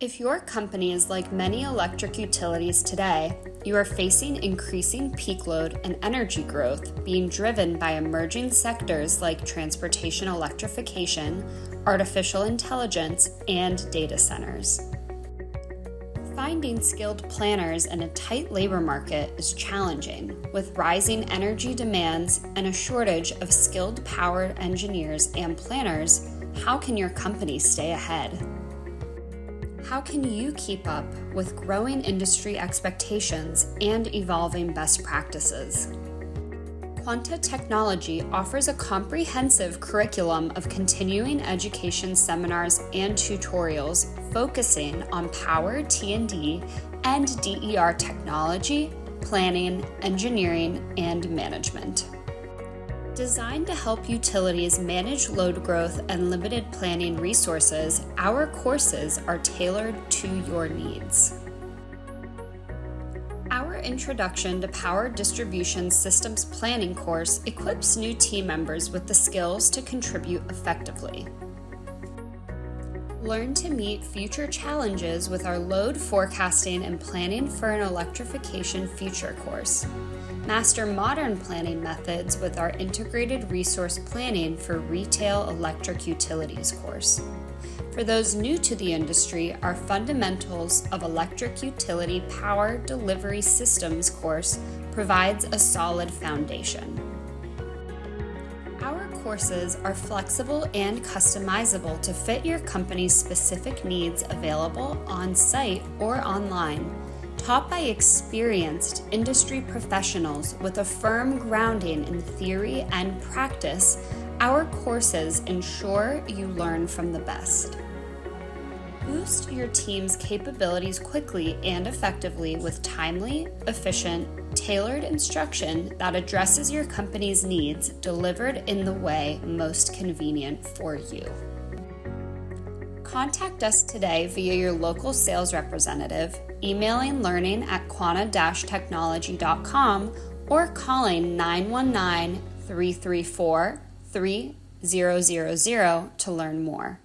If your company is like many electric utilities today, you are facing increasing peak load and energy growth being driven by emerging sectors like transportation electrification, artificial intelligence, and data centers. Finding skilled planners in a tight labor market is challenging, with rising energy demands and a shortage of skilled power engineers and planners. How can your company stay ahead? How can you keep up with growing industry expectations and evolving best practices? Quanta Technology offers a comprehensive curriculum of continuing education seminars and tutorials focusing on power T&D and DER technology, planning, engineering, and management. Designed to help utilities manage load growth and limited planning resources, our courses are tailored to your needs. Our Introduction to Power Distribution Systems Planning course equips new team members with the skills to contribute effectively. Learn to meet future challenges with our Load Forecasting and Planning for an Electrification Future course. Master modern planning methods with our Integrated Resource Planning for Retail Electric Utilities course. For those new to the industry, our Fundamentals of Electric Utility Power Delivery Systems course provides a solid foundation. Our courses are flexible and customizable to fit your company's specific needs, available on-site or online. Taught by experienced industry professionals with a firm grounding in theory and practice, our courses ensure you learn from the best. Boost your team's capabilities quickly and effectively with timely, efficient, tailored instruction that addresses your company's needs, delivered in the way most convenient for you. Contact us today via your local sales representative, emailing learning@quanta-technology.com, or calling 919-334-3000 to learn more.